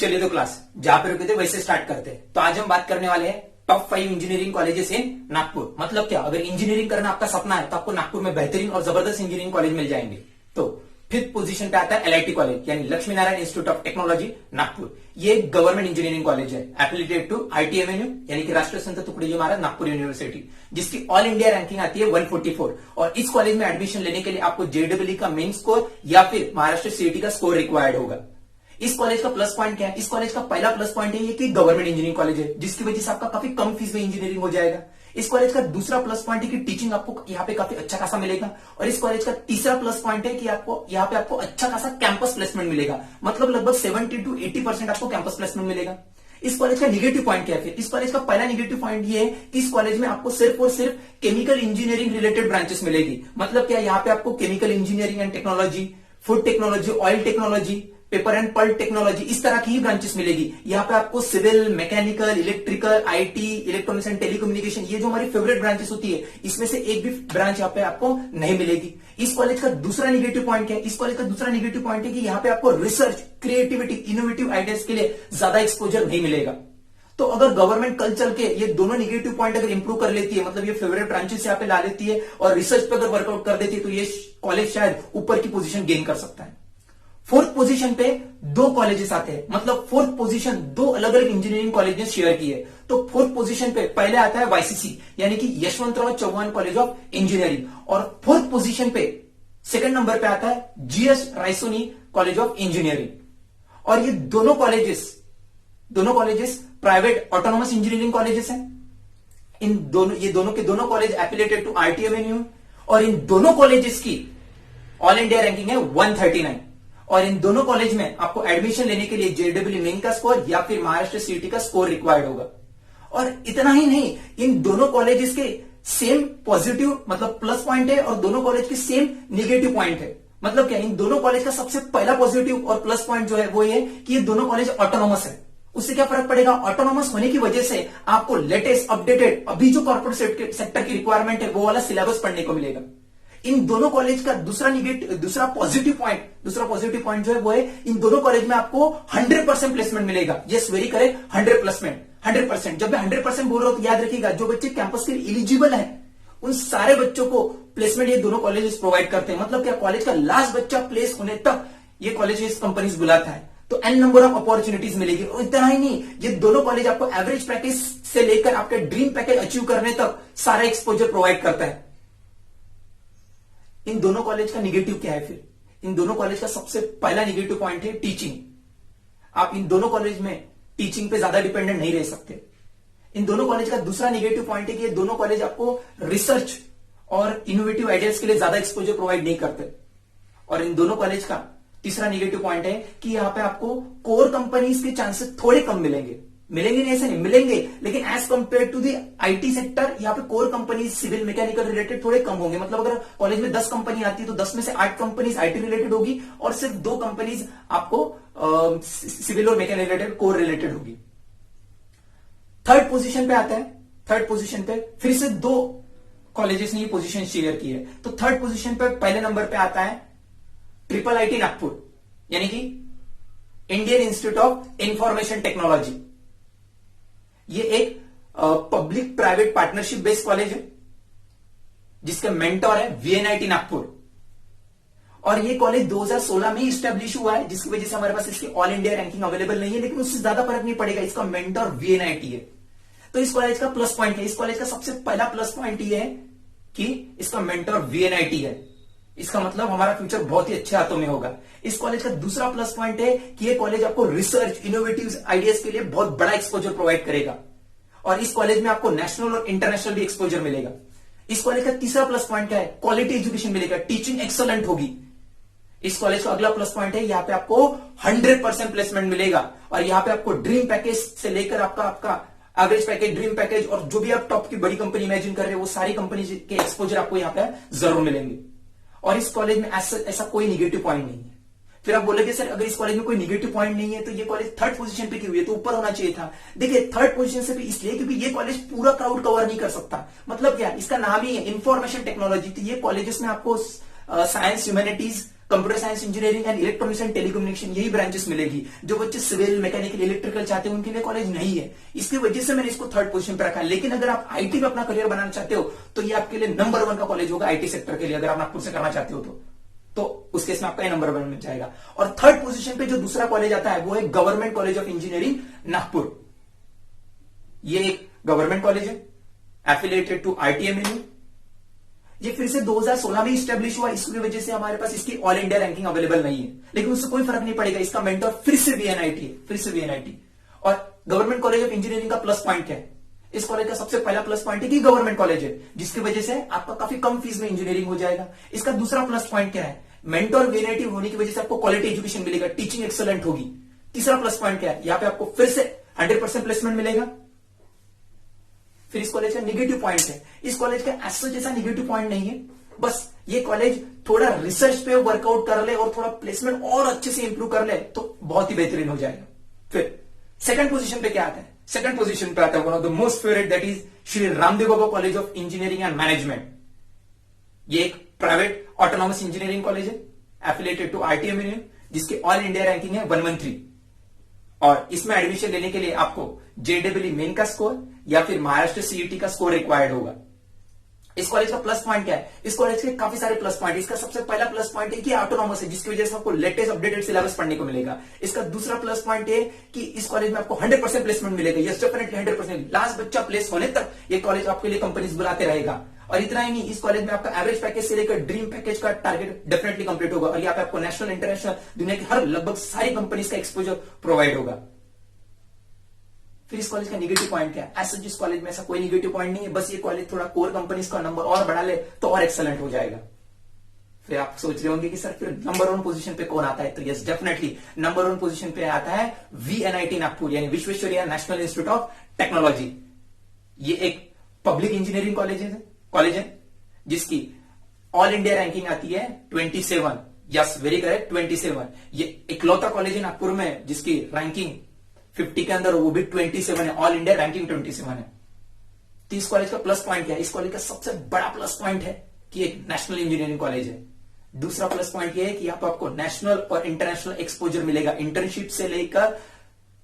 चलिए तो क्लास जहां पे रुके थे वैसे स्टार्ट करते हैं। तो आज हम बात करने वाले हैं top 5 engineering colleges in Nagpur. मतलब क्या, अगर इंजीनियरिंग करना आपका सपना है तो आपको नागपुर में बेहतरीन और जबरदस्त इंजीनियरिंग कॉलेज मिल जाएंगे। तो फिफ्थ पोजीशन पे आता है एलआईटी कॉलेज यानी Lakshmi Narayan institute of technology Nagpur. ये एक गवर्नमेंट इंजीनियरिंग कॉलेज है एफिलिएटेड टू आईटीएमएनयू यानी कि राष्ट्रीय संत तुकडोजी महाराज नागपुर यूनिवर्सिटी, जिसकी ऑल इंडिया रैंकिंग आती है 144। और इस कॉलेज में एडमिशन लेने के लिए आपको जेडब्ल्यू का मेन स्कोर या फिर महाराष्ट्र सीईटी का स्कोर रिक्वायर्ड होगा। इस कॉलेज का प्लस पॉइंट क्या है? इस कॉलेज का पहला प्लस पॉइंट है ये कि गवर्नमेंट इंजीनियरिंग कॉलेज है, जिसकी वजह से आपका काफी कम फीस में इंजीनियरिंग हो जाएगा। इस कॉलेज का दूसरा प्लस पॉइंट है कि टीचिंग आपको यहाँ पे काफी अच्छा खासा मिलेगा। और इस कॉलेज का तीसरा प्लस पॉइंट है कि आपको यहाँ पे आपको अच्छा खासा कैंपस प्लेसमेंट मिलेगा, मतलब लगभग 70 to 80% आपको कैंपस प्लेसमेंट मिलेगा। इस कॉलेज का निगेटिव पॉइंट क्या है? फिर इस कॉलेज का पहला निगेटिव पॉइंट ये है कि इस कॉलेज में आपको सिर्फ और सिर्फ केमिकल इंजीनियरिंग रिलेटेड ब्रांचेस मिलेगी। मतलब क्या, यहाँ पे आपको chemical engineering and technology, food technology, oil technology, paper and pulp technology, इस तरह की ही ब्रांचेस मिलेगी। यहाँ पे आपको civil, mechanical, electrical, IT, electronics and telecommunication, ये जो हमारी फेवरेट ब्रांचेस होती है, इसमें से एक भी ब्रांच यहाँ पे आपको नहीं मिलेगी। इस कॉलेज का दूसरा निगेटिव पॉइंट क्या है? इस कॉलेज का दूसरा निगेटिव पॉइंट है कि यहाँ पे आपको रिसर्च, क्रिएटिविटी, इनोवेटिव आइडियाज के लिए ज्यादा एक्सपोजर नहीं मिलेगा। तो अगर गवर्नमेंट कल चल के ये दोनों निगेटिव पॉइंट अगर इंप्रूव कर लेती है, मतलब ये फेवरेट ब्रांचेस यहाँ पे ला लेती है और रिसर्च पे अगर वर्कआउट कर देती है, तो ये कॉलेज शायद ऊपर की पोजीशन गेन कर सकता है। फोर्थ पोजीशन पे दो कॉलेजेस आते हैं, मतलब फोर्थ पोजीशन दो अलग अलग इंजीनियरिंग कॉलेज ने शेयर की है। तो फोर्थ पोजीशन पे पहले आता है वाईसीसी यानी कि Yashwantrao Chauhan college of engineering, और फोर्थ पोजीशन पे सेकंड नंबर पे आता है GS Raisoni college of engineering. और ये दोनों colleges private autonomous engineering colleges हैं। ये दोनों के दोनों कॉलेज एफिलिएटेड टू आईटीएमएनयू, और इन दोनों कॉलेजेस की ऑल इंडिया रैंकिंग है 139। और इन दोनों कॉलेज में आपको एडमिशन लेने के लिए जेडब्ल्यू मेन का स्कोर या फिर महाराष्ट्र सीईटी का स्कोर रिक्वायर्ड होगा। और इतना ही नहीं, इन दोनों कॉलेजेस के सेम पॉजिटिव मतलब प्लस पॉइंट है और दोनों कॉलेज के सेम निगेटिव पॉइंट है। मतलब क्या, इन दोनों कॉलेज का सबसे पहला पॉजिटिव और प्लस पॉइंट जो है वो ये कि ये दोनों कॉलेज ऑटोनोमस है। उससे क्या फर्क पड़ेगा? ऑटोनोमस होने की वजह से आपको लेटेस्ट अपडेटेड अभी जो कॉर्पोरेट सेक्टर की रिक्वायरमेंट है वो वाला सिलेबस पढ़ने को मिलेगा। इन दोनों कॉलेज का दूसरा पॉजिटिव पॉइंट जो है वो है इन दोनों कॉलेज में आपको 100% प्लेसमेंट मिलेगा। Yes, very correct, 100%। जब मैं 100% बोल रहा हूं तो याद रखिएगा, जो बच्चे कैंपस के लिए एलिजिबल हैं उन सारे बच्चों को प्लेसमेंट ये दोनों कॉलेजेस प्रोवाइड करते हैं। मतलब क्या, कॉलेज का लास्ट बच्चा प्लेस होने तक ये कॉलेज कंपनीज बुलाता है, तो एन नंबर ऑफ अपॉर्चुनिटीज मिलेगी। और इतना ही नहीं, ये दोनों कॉलेज आपको एवरेज पैकेज से लेकर आपके ड्रीम पैकेज अचीव करने तक सारा एक्सपोजर प्रोवाइड करता है। इन दोनों कॉलेज का निगेटिव क्या है? फिर इन दोनों कॉलेज का सबसे पहला निगेटिव पॉइंट है टीचिंग। आप इन दोनों कॉलेज में टीचिंग पे ज्यादा डिपेंडेंट नहीं रह सकते। इन दोनों कॉलेज का दूसरा निगेटिव पॉइंट है कि ये दोनों कॉलेज आपको रिसर्च और इनोवेटिव आइडियाज के लिए ज्यादा एक्सपोजर प्रोवाइड नहीं करते। और इन दोनों कॉलेज का तीसरा निगेटिव पॉइंट है कि यहां पे आपको कोर कंपनीज के चांसेस थोड़े कम मिलेंगे नहीं, ऐसे नहीं मिलेंगे, लेकिन as compare to the IT sector यहाँ पे core companies civil mechanical related थोड़े कम होंगे। मतलब अगर कॉलेज में 10 कंपनी आती है तो 10 में से 8 कंपनीज आईटी रिलेटेड होगी और सिर्फ 2 कंपनीज आपको सिविल और मैकेनिकल रिलेटेड कोर रिलेटेड होगी। थर्ड पोजीशन पे आता है, थर्ड पोजीशन पे फिर से 2 कॉलेजेस ने ये पोजीशन शेयर की है। तो थर्ड पोजीशन पे पहले नंबर पे आता है ट्रिपल आईटी नागपुर यानी कि Indian institute of information technology. ये एक public private partnership based college है जिसका मेंटोर है वीएनआईटी नागपुर। और ये कॉलेज 2016 में ही स्टैब्लिश हुआ है, जिसकी वजह से हमारे पास इसकी ऑल इंडिया रैंकिंग अवेलेबल नहीं है, लेकिन उससे ज्यादा फर्क नहीं पड़ेगा, इसका मेंटोर वीएनआईटी है। तो इस कॉलेज का प्लस पॉइंट है, इस कॉलेज का सबसे पहला प्लस पॉइंट ये है कि इसका मेंटोर वीएनआईटी है। इसका मतलब हमारा फ्यूचर बहुत ही अच्छे हाथों में होगा। इस कॉलेज का दूसरा प्लस पॉइंट है कि ये कॉलेज आपको रिसर्च, इनोवेटिव आइडियाज के लिए बहुत बड़ा एक्सपोजर प्रोवाइड करेगा। और इस कॉलेज में आपको नेशनल और इंटरनेशनल भी एक्सपोजर मिलेगा। इस कॉलेज का तीसरा प्लस पॉइंट क्या है? क्वालिटी एजुकेशन मिलेगा, टीचिंग एक्सलेंट होगी। इस कॉलेज का अगला प्लस पॉइंट है, यहाँ पे आपको 100% प्लेसमेंट मिलेगा। और यहाँ पे आपको ड्रीम पैकेज से लेकर आपका एवरेज पैकेज, ड्रीम पैकेज और जो भी आप टॉप की बड़ी कंपनी इमेजिन कर रहे हैं वो सारी कंपनी के एक्सपोजर आपको यहाँ पे जरूर मिलेंगे। और इस कॉलेज में ऐसा कोई निगेटिव पॉइंट नहीं है। फिर आप बोलेंगे सर अगर इस कॉलेज में कोई निगेटिव पॉइंट नहीं है तो ये कॉलेज थर्ड पोजीशन पे क्यों हुई है, तो ऊपर होना चाहिए था। देखिए थर्ड पोजीशन से भी इसलिए क्योंकि ये कॉलेज पूरा क्राउड कवर नहीं कर सकता। मतलब क्या, इसका नाम ही है इंफॉर्मेशन टेक्नोलॉजी। तो ये कॉलेजेस में आपको science, humanities, computer science, engineering and electronics and telecommunication, यही ब्रांचेस मिलेगी। जो बच्चे सिविल, मैकेनिकल, इलेक्ट्रिकल चाहते हैं उनके लिए कॉलेज नहीं है। इसकी वजह से मैंने इसको थर्ड पोजीशन पर रखा है। लेकिन अगर आप आईटी में अपना करियर बनाना चाहते हो तो ये आपके लिए नंबर 1 का कॉलेज होगा आईटी सेक्टर के लिए, अगर आप नागपुर से करना चाहते हो तो उस केस में आपका नंबर 1 में जाएगा। और थर्ड पोजीशन पे जो दूसरा कॉलेज आता है वो है government college of engineering Nagpur. ये एक गवर्नमेंट कॉलेज है, एफिलिएटेड टू आईटीएमएनयू। ये फिर से 2016 में स्टैब्लिश हुआ, इसकी वजह से हमारे पास इसकी ऑल इंडिया रैंकिंग अवेलेबल नहीं है, लेकिन उससे कोई फर्क नहीं पड़ेगा। इसका मेंटर फिर से वीएनआईटी है, फिर से वीएनआईटी। और गवर्नमेंट कॉलेज ऑफ इंजीनियरिंग का प्लस पॉइंट क्या है? इस कॉलेज का सबसे पहला प्लस पॉइंट है कि गवर्नमेंट कॉलेज है, जिसकी वजह से आपका काफी कम फीस में इंजीनियरिंग हो जाएगा। इसका दूसरा प्लस पॉइंट क्या है? मेंटर वीएनआईटी होने की वजह से आपको क्वालिटी एजुकेशन मिलेगा, टीचिंग एक्सलेंट होगी। तीसरा प्लस पॉइंट क्या है? यहां पे आपको फिर से 100% प्लेसमेंट मिलेगा। फिर इस कॉलेज का निगेटिव पॉइंट है, इस कॉलेज का ऐसा जैसा निगेटिव पॉइंट नहीं है, बस ये कॉलेज थोड़ा रिसर्च पे वर्कआउट कर ले और थोड़ा प्लेसमेंट और अच्छे से इंप्रूव कर ले तो बहुत ही बेहतरीन हो जाएगा। फिर सेकंड पोजीशन पे क्या आता है? सेकंड पोजीशन पे आता है one of the most favourite, that is Shri Ramdev Baba college of engineering and management. ये एक प्राइवेट ऑटोनॉमस इंजीनियरिंग कॉलेज है, एफिलिएटेड टू आईटीएमएनयू, जिसकी ऑल इंडिया रैंकिंग है 113। और इसमें एडमिशन लेने के लिए आपको जेडब्ल्यू मेन का स्कोर या फिर महाराष्ट्र सीईटी का स्कोर रिक्वायर्ड होगा। इस कॉलेज का प्लस पॉइंट क्या है? इस कॉलेज के काफी सारे प्लस पॉइंट। इसका सबसे पहला प्लस पॉइंट है कि ऑटोनॉमस है, जिसकी वजह से आपको लेटेस्ट अपडेटेड सिलेबस पढ़ने को मिलेगा। इसका दूसरा प्लस पॉइंट है कि इस कॉलेज में आपको 100% प्लेसमेंट मिलेगा। Yes, definitely 100%। लास्ट बच्चा प्लेस होने तक ये कॉलेज आपके लिए कंपनीज बुलाते रहेगा। और इतना ही नहीं, इस कॉलेज में आपका एवरेज पैकेज से लेकर ड्रीम पैकेज का टारगेट डेफिनेटली कंप्लीट होगा। और यहाँ पे आपको नेशनल, इंटरनेशनल, दुनिया की हर लगभग सारी कंपनीज का एक्सपोजर प्रोवाइड होगा। फिर इस कॉलेज का निगेटिव पॉइंट क्या है? ऐसा जिस कॉलेज में ऐसा कोई निगेटिव पॉइंट नहीं है, बस ये कॉलेज थोड़ा कोर कंपनीज का नंबर और बढ़ा ले तो और एक्सेलेंट हो जाएगा। फिर आप सोच रहे होंगे कि सर फिर नंबर 1 पोजीशन पे कौन आता है? तो यस, डेफिनेटली नंबर 1 पोजीशन पे आता है वीएनआईटी नागपुर, यानी Visvesvaraya national institute of technology. ये एक पब्लिक इंजीनियरिंग कॉलेज है जिसकी ऑल इंडिया रैंकिंग आती है 27। Yes, very correct, 27। ये इकलौता कॉलेज है नागपुर में जिसकी रैंकिंग 50 के अंदर, वो भी 27 है, ऑल इंडिया रैंकिंग 27 है। तो इस कॉलेज का प्लस पॉइंट क्या है? इस कॉलेज का सबसे बड़ा प्लस पॉइंट है कि एक नेशनल इंजीनियरिंग कॉलेज है। दूसरा प्लस पॉइंट ये है कि आपको नेशनल और इंटरनेशनल एक्सपोजर मिलेगा, इंटर्नशिप से लेकर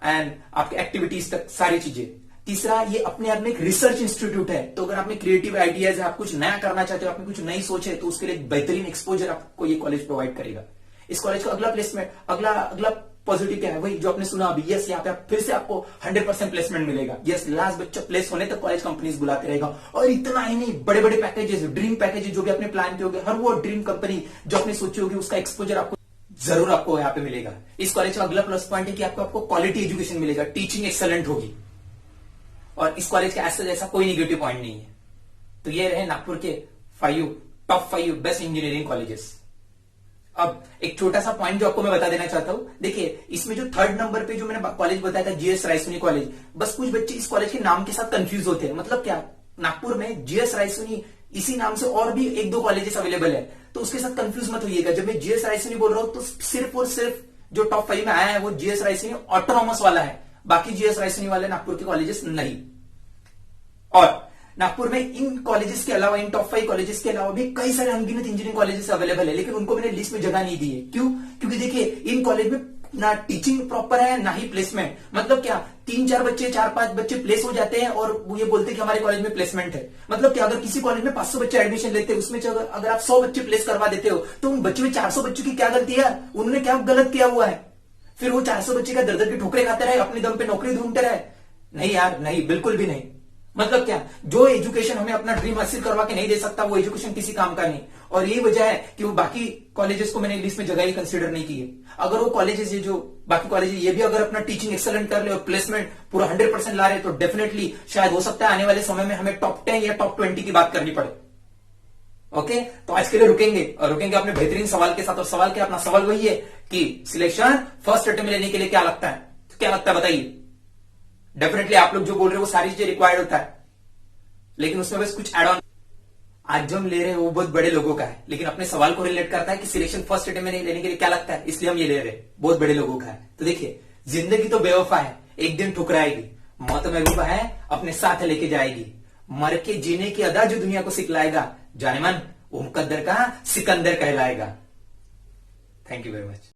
एंड आपके एक्टिविटीज तक, सारी चीजें। तीसरा, ये अपने आप में एक रिसर्च इंस्टीट्यूट है, तो अगर आप में क्रिएटिव आइडियाज है, आप कुछ नया करना चाहते हो, आप में कुछ नई सोच है, तो उसके लिए बेहतरीन एक्सपोजर आपको ये कॉलेज प्रोवाइड करेगा। इस कॉलेज का अगला प्लेसमेंट, अगला पॉजिटिव क्या है? वही जो आपने सुना अभी। यस, यहाँ पे फिर से आपको 100% प्लेसमेंट मिलेगा। यस, लास्ट बच्चा प्लेस होने तक कॉलेज कंपनीज बुलाते रहेगा। और इतना ही नहीं, बड़े बड़े पैकेजेस, ड्रीम पैकेजेस जो भी आपने प्लान किए होंगे, हर वो ड्रीम कंपनी जो आपने सोची होगी उसका एक्सपोजर आपको जरूर आपको यहाँ पे मिलेगा। इस कॉलेज का अगला प्लस पॉइंट है कि आपको क्वालिटी एजुकेशन मिलेगा, टीचिंग एक्सेलेंट होगी। और इस कॉलेज का ऐसा कोई निगेटिव पॉइंट नहीं है। तो ये रहे नागपुर के टॉप 5 बेस्ट इंजीनियरिंग कॉलेजेस। अब एक छोटा सा पॉइंट जो आपको मैं बता देना चाहता हूं, देखिए इसमें जो थर्ड नंबर पे जो मैंने कॉलेज बताया था जीएस रायसोनी कॉलेज, बस कुछ बच्चे इस कॉलेज के नाम के साथ कंफ्यूज होते हैं। मतलब क्या, नागपुर में जीएस रायसोनी इसी नाम से और भी 1-2 कॉलेजेस अवेलेबल है, तो उसके साथ कंफ्यूज मत होइएगा। जब मैं जीएस रायसोनी बोल रहा हूं तो सिर्फ और सिर्फ जो टॉप 5 में आया है वो जीएस रायसोनी ऑटोनॉमस वाला है, बाकी जीएस रायसोनी वाले नागपुर के कॉलेजेस नहीं। और नागपुर में इन कॉलेजेस के अलावा, इन टॉप 5 कॉलेजेस के अलावा भी कई सारे अनगिनत इंजीनियरिंग कॉलेजेस अवेलेबल है, लेकिन उनको मैंने लिस्ट में जगह नहीं दी है। क्यों? क्योंकि देखिए इन कॉलेज में ना टीचिंग प्रॉपर है ना ही प्लेसमेंट। मतलब क्या, 3-4 बच्चे, 4-5 बच्चे प्लेस हो जाते हैं और वो ये बोलते हैं कि हमारे कॉलेज में प्लेसमेंट है। मतलब क्या, अगर किसी कॉलेज में 500 बच्चे एडमिशन लेते हैं, उसमें अगर आप 100 बच्चे प्लेस करवा देते हो तो उन बच्चों में 400 बच्चों की क्या गलती है? उन्होंने क्या गलत किया हुआ है? फिर वो 400 बच्चे का दर-दर की ठोकरें खाते रहे, अपने दम पे नौकरी ढूंढते रहे? नहीं यार, नहीं, बिल्कुल भी नहीं। मतलब क्या, जो एजुकेशन हमें अपना ड्रीम हासिल करवा के नहीं दे सकता वो एजुकेशन किसी काम का नहीं। और यही वजह है कि वो बाकी कॉलेजेस को मैंने लिस्ट में जगह ही कंसीडर नहीं की है। अगर वो कॉलेजेस जो बाकी कॉलेजेस ये भी अगर अपना टीचिंग एक्सेलेंट कर ले और प्लेसमेंट पूरा 100% ला रहे तो डेफिनेटली शायद हो सकता है आने वाले समय में हमें टॉप 10 या टॉप 20 की बात करनी पड़े। ओके, तो आज के लिए रुकेंगे और रुकेंगे अपने बेहतरीन सवाल के साथ। और सवाल क्या, अपना सवाल वही है कि सिलेक्शन फर्स्ट अटेम्प्ट में लेने के लिए क्या लगता है? तो क्या लगता है बताइए? डेफिनेटली आप लोग जो बोल रहे हो वो सारी चीजें रिक्वायर्ड होता है, लेकिन उसमें बस कुछ एड ऑन। आज जो हम ले रहे हैं वो बहुत बड़े लोगों का है, लेकिन अपने सवाल को रिलेट करता है कि सिलेक्शन फर्स्ट अटेम्प्ट में लेने के लिए क्या लगता है, इसलिए हम ये ले रहे हैं, बहुत बड़े लोगों का है। तो देखिए, जिंदगी तो बेवफा है, एक दिन ठुकराएगी, मौत महबूबा है अपने साथ लेके जाएगी, मर के जीने की अदा जो दुनिया को सिखलाएगा, जाने मन वो मुकद्दर का सिकंदर कहलाएगा। Thank you very much.